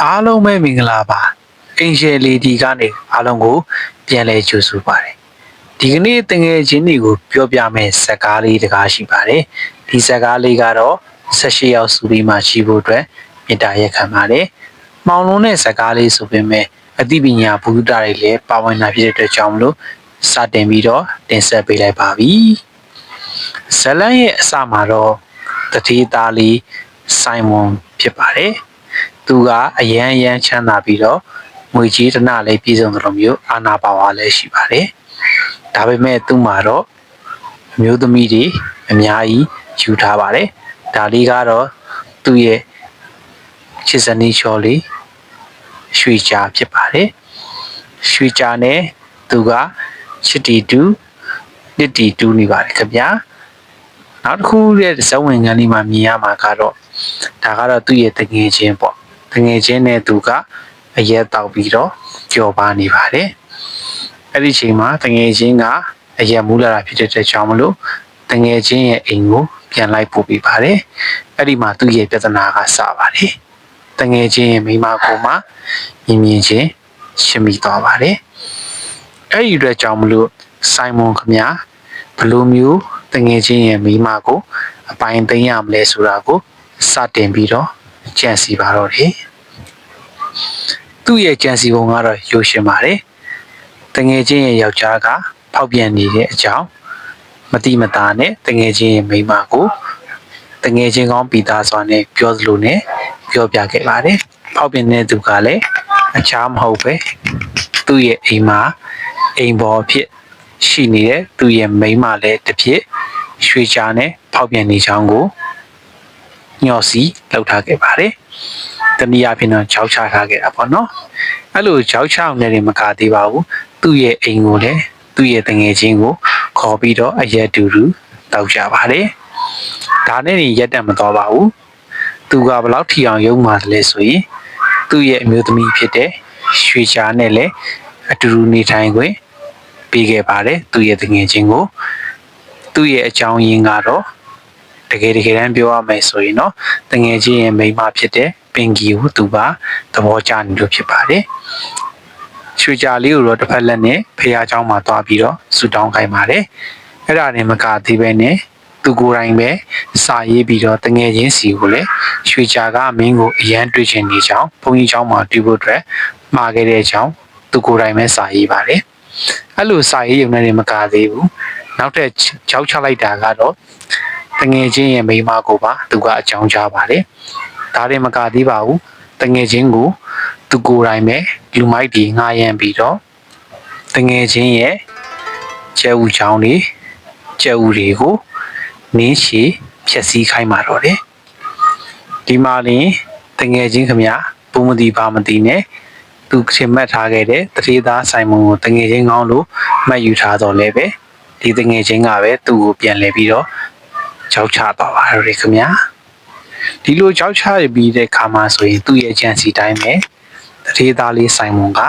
အားလုံးပဲမင်္ဂလာပါအင်ရှယ်လီဒီကနေအားလုံးကိုပြန်လဲကြိုဆိုပါတယ်ဒီကနေ့တငယ်ချင်းတွေကိုပြောပြမယ့်ဇာတ်ကားလေးတကားရှိပါတယ်ဒီဇာတ်ကားလေးကတော့18ရောက်စုပြီးမှရှိဖို့အတွက်မေတ္တာရက်ခံပါတယ်မှောင်လုံးတဲ့ဇာတ်ကားလေးဆိုပေမဲ့အသိပညာဘုဒ္ဓတွေလည်းပါဝင်လာဖြစ်တဲ့အတွက်ကြောင့်မလို့စတင်ပြီးတော့တင်ဆက်ပေးလိုက်ပါပြီဇလန်ရဲ့အစမှာတော့တတိသားလေးဆိုင်မွန်ဖြစ်ပါတယ်သူကအရန်ချမ်းသာပြီးတော့ငွေကြီးတနလည်းပြည်စုံသလိုမျိုးအာနာပါဝါလည်းရှိပါတယ်ဒါပေမဲ့သူ့မှာတော့အမျိုးသမီးတွေအများကြီးယူထားပါတယ်ဒါလေးကတော့သူ့ရဲ့ချစ်စနီးချော်လေးရွှေချာဖြစ်ပါတယ်ရွှေချာနဲ့သူကချစ်တီတူနှစ်တီတူနေပါတယ်ခင်ဗျာနောက်တစ်ခုရဲ့ဇဝင်ငန်းလေးမှာမြင်ရမှာကတော့ဒါကတော့သူ့ရဲ့တငယ်ချင်းပေါ့တငယ်ချင်းနဲ့သူကအရက်တောက်ပြီးတော့ကြော်ပါနေပါတယ်အဲ့ဒီချိန်မှာတငယ်ချင်းကအရက်မူးလာတာဖြစ်တဲ့အတွက်ကြောင့်မလို့တငယ်ချင်းရဲ့အိမ်ကိုပြန်လိုက်ပို့ပေးပါတယ်အဲ့ဒီမှာသူ့ရဲ့ပြဿနာကစပါတယ်တငယ်ချင်းရဲ့မိမကိုမှမြင်ချင်းရှင်းမိသွားပါတယ်အဲ့ဒီအတွက်ကြောင့်မလို့ဆိုင်မွန်ခမညာဘလိုမျိုးတငယ်ချင်းရဲ့မိမကိုအပိုင်သိမ်းရမလဲဆိုတာကိုစတင်ပြီးတော့ကြံစီပါတော့တယ်သူ့ရဲ့ကြံစီပုံကတော့ရိုးရှင်းပါတယ်တငယ်ချင်းရဲ့ယောက်ျားကဖောက်ပြန်နေတဲ့အကြောင်းမတိမတာနဲ့တငယ်ချင်းရဲ့မိန်းမကိုတငယ်ချင်းကောင်းပီတာစွာနဲ့ပြောသလိုနဲ့ပြောပြခဲ့ပါတယ်ဖောက်ပြန်တဲ့သူကလည်းအခြားမဟုတ်ပဲသူ့ရဲ့အိမ်မှာအိမ်ပေါ်ဖြစ်ရှိနေတဲ့သူ့ရဲ့မိန်းမလည်းတစ်ဖြစ်ရွှေချာနဲ့ဖောက်ပြန်နေချောင်းကိုညော့စီလောက်ထားခဲ့ပါတယ်တနည်းအားဖြင့်တော့ကြောက်ချထားခဲ့တာပေါ့နော်အဲ့လိုကြောက်ချအောင်လည်းမကသေးပါဘူးသူ့ရဲ့အိမ်ကိုလည်းသူ့ရဲ့တငယ်ချင်းကိုခေါ်ပြီးတော့အရက်တူတူတောက်ကြပါတယ်ဒါနဲ့နေရက်တက်မတော်ပါဘူးသူကဘယ်လောက်ထီအောင်ရုံမှလဲဆိုရင်သူ့ရဲ့အမျိုးသမီးဖြစ်တဲ့ရွှေချာနဲ့လည်းအတူတူနေထိုင်ခွင့်ပေးခဲ့ပါတယ်သူ့ရဲ့တငယ်ချင်းကိုသူ့ရဲ့အကြောင်းရင်းကတော့တကယ်တမ်းပြောရမယ်ဆိုရင်တော့တငယ်ချင်းရဲ့မိန်းမဖြစ်တဲ့ပင်ကီကိုသူကသဘောကျနေလို့ဖြစ်ပါတယ်ရွှေချာလေးကိုတော့တစ်ဖက်လက်နဲ့ဖះเจ้าမှာတွားပြီးတော့ဆူတောင်းခိုင်းပါတယ်အဲ့ဒါနဲ့မကသေးပဲနဲ့သူကိုယ်တိုင်ပဲစာရေးပြီးတော့တငယ်ချင်းစီကိုလည်းရွှေချာကမင်းကိုအရန်တွေ့ချင်နေကြောင်းဘုန်းကြီးเจ้าမှာတွေ့ဖို့အတွက်မှာခဲ့တဲ့အကြောင်းသူကိုယ်တိုင်ပဲစာရေးပါတယ်အဲ့လိုစာရေးရုံနဲ့မကသေးဘူးနောက်ထပ်ကြောက်ချလိုက်တာကတော့တငယ်ချင်းရဲ့မိန်းမကိုပါသူကအကြောင်းကြားပါတယ်ဒါတွေမကသေးပါဘူးတငယ်ချင်းကိုသူကိုယ်တိုင်ပဲလူမိုက်ဒီငှားရမ်းပြီးတော့တငယ်ချင်းရဲ့ကျဲဦးချောင်းတွေကျဲဦးတွေကိုနင်းချီဖြက်စီးခိုင်းมาတော့တယ်ဒီမှာလင်းတငယ်ချင်းခမပုံမတီပါမတီနဲ့သူခင်မှတ်ထားခဲ့တဲ့တတိသားဆိုင်မုံကိုတငယ်ချင်းကောင်းလို့မှတ်ယူထားတော့လဲပဲဒီတငယ်ချင်းကပဲသူ့ကိုပြန်လဲပြီးတော့ကြောက်ချတော့ပါတော့တယ်ခမဒီလိုကြောက်ချရပြီးတဲ့ခါမှဆိုရင်သူ့ရဲ့အကြံစီတိုင်းပဲတတိသားလေးဆိုင်မုံက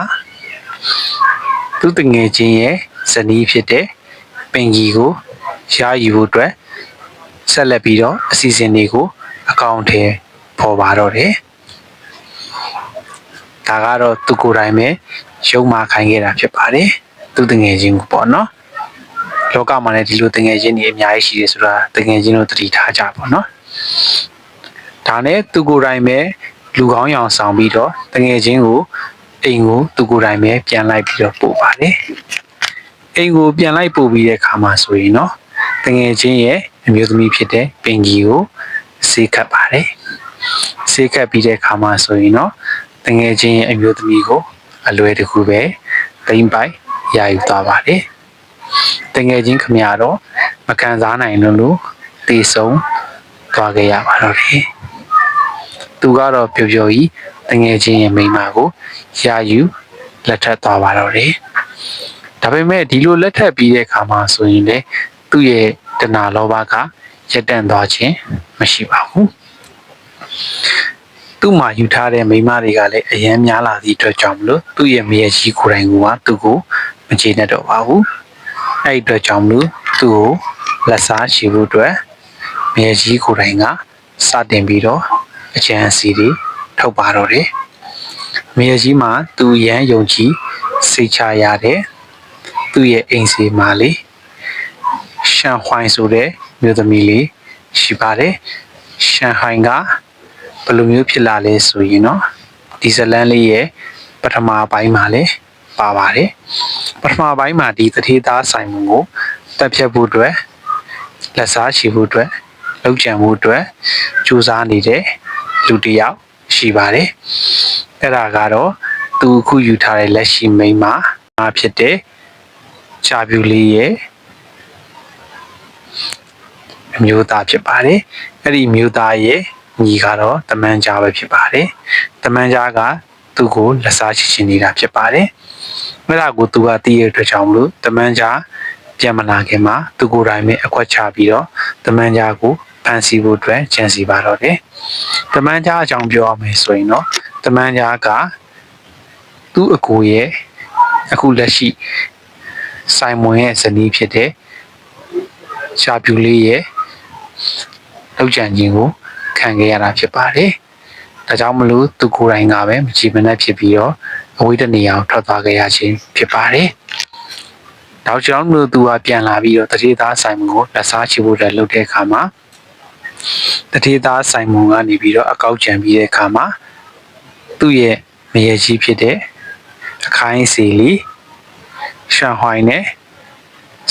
သူ့တငယ်ချင်းရဲ့ဇနီးဖြစ်တဲ့ပင်ကြီးကိုရှားယူဖို့အတွက်ဆက်လက်ပြီးတော့အစီအစဉ်တွေကိုအကောင့်ထဲပေါ်ပါတော့တယ်ဒါကတော့သူကိုယ်တိုင်ပဲရုံမာခိုင်းခဲ့တာဖြစ်ပါတယ်သူတငယ်ချင်းကိုပေါ့နော်လောကမှာလည်းဒီလိုတငယ်ချင်းတွေအများကြီးရှိတယ်ဆိုတာတငယ်ချင်းတို့သတိထားကြပါနော်ဒါနဲ့သူကိုယ်တိုင်ပဲလူကောင်းရောင်ဆောင်ပြီးတော့တငယ်ချင်းကိုအိမ်ကိုသူကိုယ်တိုင်ပဲပြန်လိုက်ပြီးတော့ပို့ပါတယ်အိမ်ကိုပြန်လိုက်ပို့ပြီးတဲ့အခါမှာဆိုရင်တော့တငယ်ချင်းရဲ့အမျိုးသမီးဖြစ်တဲ့ပင်ကြီးကိုဆေးခတ်ပါတယ်ဆေးခတ်ပြီးတဲ့အခါမှာဆိုရင်တော့တငယ်ချင်းရဲ့အမျိုးသမီးကိုအလွယ်တကူပဲတိမ့်ပိုက်ရယူသွားပါတယ်တငယ်ချင်းခမရတော့မခံစားနိုင်လို့တေဆုံးသွားခဲ့ရပါတော့တယ်သူကတော့ပျော်ပျော်ကြီးတငယ်ချင်းရဲ့မိန်းမကိုရယူလက်ထပ်သွားပါတော့တယ်ဒါပေမဲ့ဒီလိုလက်ထပ်ပြီးတဲ့အခါမှာဆိုရင်လေသူ့ရဲ့တဏှာလောဘကရက်တန့်သွားခြင်းမရှိပါဘူးသူ့မှာယူထားတဲ့မိန်းမတွေကလည်းအယမ်းများလာသည့်အတွက်ကြောင့်မလို့သူ့ရဲ့မရဲ့ကြီးကိုယ်တိုင်ကသူ့ကိုမကျေနပ်တော့ပါဘူးအဲ့ဒီအတွက်ကြောင့်မလို့သူ့ကိုလက်စားချေဖို့အတွက်မရဲ့ကြီးကိုယ်တိုင်ကစတင်ပြီးတော့အချမ်းစီတွေထုတ်ပါတော့တယ် မြေကြီးမှာသူရန်ယုံကြည်စိတ်ချရတဲ့သူ့ရဲ့အိမ်စီမှာလေရှန်ဟွိုင်းဆိုတဲ့မြို့သမီးလေးရှိပါတယ်ရှန်ဟိုင်းကဘယ်လိုမျိုးဖြစ်လာလဲဆိုရင်တော့ဒီဇလန်လေးရဲ့ပထမပိုင်းမှာလေပါပါတယ်ပထမပိုင်းမှာဒီတထေးသားဆိုင်မုံကိုတက်ဖြတ်ဖို့အတွက်လက်စားချီဖို့အတွက်လောက်ကြံဖို့အတွက်စူးစမ်းနေတဲ့လူတစ်ယောက်ရှိပါတယ်အဲ့ဒါကတော့သူအခုယူထားတဲ့လက်ရှိမိန်းမဖြစ်တဲ့ချာပြူလေးရဲ့အမျိုးသားဖြစ်ပါတယ်အဲ့ဒီမျိုးသားရဲ့ညီကတော့တမန်ကြားပဲဖြစ်ပါတယ်တမန်ကြားကသူ့ကိုလက်စားချစ်ချင်နေတာဖြစ်ပါတယ်အဲ့ဒါကိုသူကသိရတဲ့အတွက်ကြောင့်မလို့တမန်ကြားပြန်မလာခင်မှာသူကိုယ်တိုင်ပဲအကွက်ချပြီးတော့တမန်ကြားကိုဖန်ဆီးဖို့အတွက်ကြံစီပါတော့တယ်တမန်ကြားအကြောင်းပြောရမယ်ဆိုရင်တော့တမန်ကြားကသူ့အကိုရဲ့အခုလက်ရှိဆိုင်မွန်ရဲ့ဇနီးဖြစ်တဲ့ရှာပြူလေးရဲ့လောက်ကျန်ခြင်းကိုခံခဲ့ရတာဖြစ်ပါတယ်။ဒါကြောင့်မလို့သူကိုယ်တိုင်ကပဲမချီမနှက်ဖြစ်ပြီးတော့အဝေးတနေရာကိုထွက်သွားခဲ့ရခြင်းဖြစ်ပါတယ်။နောက်ကြောင့်မလို့သူကပြန်လာပြီးတော့တတိသားဆိုင်မုံကိုလက်စားချဖို့အတွက်လုပ်တဲ့အခါမှာတတိသားဆိုင်မုံကနေပြီးတော့အကောက်ကျန်ပြီးတဲ့အခါမှာသူ့ရဲ့မရေကြီးဖြစ်တဲ့အခိုင်းစီလီရှန်ဟွိုင်းနဲ့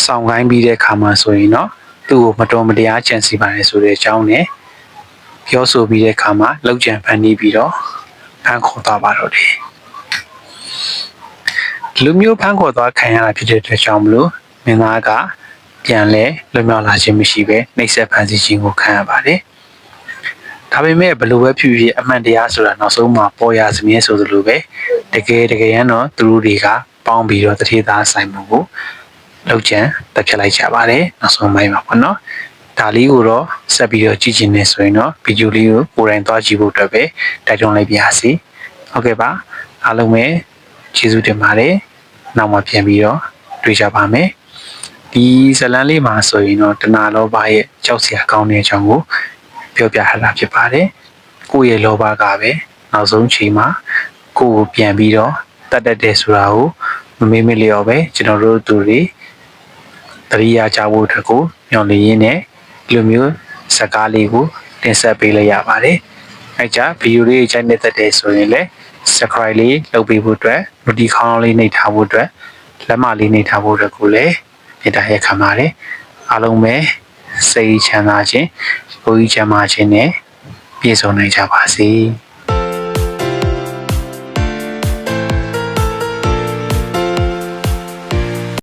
ဆောင်ကိုင်းပြီးတဲ့အခါမှာဆိုရင်တော့သူ့ကိုမတော်မတရားကြံစီပါတယ်ဆိုတဲ့အကြောင်းနဲ့ပြောဆိုပြီးတဲ့အခါမှာလောက်ကျန်ဖန်တီးပြီးတော့ဖန်ခေါ်သွားပါတော့တယ်လူမျိုးဖန်ခေါ်သွားခံရတာဖြစ်တဲ့အတွက်ကြောင့်မလို့မင်းသားကပြန်လဲလွတ်မြောက်လာခြင်းမရှိပဲနှိပ်စက်ဖန်ဆီးခြင်းကိုခံရပါတယ်ဒါပေမဲ့ဘယ်လိုပဲဖြစ်ဖြစ်အမှန်တရားဆိုတာနောက်ဆုံးမှာပေါ်ရစမြဲဆိုသလိုပဲတကယ်ရန်တော့သူတို့တွေကပေါင်းပြီးတော့တထေးသားဆိုင်မှုကိုလောက်ကျန်တက်ဖြတ်လိုက်ကြပါတယ်နောက်ဆုံးပိုင်းမှာပေါ့နော်ဒါလေးကိုတော့ဆက်ပြီးတော့ကြည့်ချင်နေဆိုရင်တော့ဗီဒီယိုလေးကိုကိုယ်တိုင်သွားကြည့်ဖို့အတွက်ပဲတိုက်တွန်းလိုက်ပါစီဟုတ်ကဲ့ပါအားလုံးပဲကျေးဇူးတင်ပါတယ်နောက်မှပြန်ပြီးတော့တွေ့ကြပါမယ်ဒီဇလန်းလေးမှာဆိုရင်တော့တဏှာလောဘရဲ့ကြောက်စရာကောင်းတဲ့အကြောင်းကိုပြောပြထားတာဖြစ်ပါတယ်ကိုယ့်ရဲ့လောဘကပဲနောက်ဆုံးချိန်မှာကိုယ့်ကိုပြန်ပြီးတော့တတ်တတ်တယ်ဆိုတာကိုမမေ့မလျော့ပဲကျွန်တော်တို့သူတွေတရိယာကြဖို့အတွက်ကိုမျှော်လင့်ရင်းနဲ့ဒီလိုမျိုးစကားလေးကိုတင်ဆက်ပေးလိုက်ရပါတယ်အဲကြဗီဒီယိုလေးကြိုက်နေတတ်တယ်ဆိုရင်လည်း subscribe လေးလုပ်ပေးဖို့အတွက် notification လေးနှိပ်ထားဖို့အတွက်လက်မလေးနှိပ်ထားဖို့အတွက်ကိုလည်းမေတ္တာရက်ခံပါတယ်အားလုံးပဲစိတ်ချမ်းသာခြင်းကိုယ်ကြီးချမ်းသာခြင်းနဲ့ပြည့်စုံနိုင်ကြပါစေ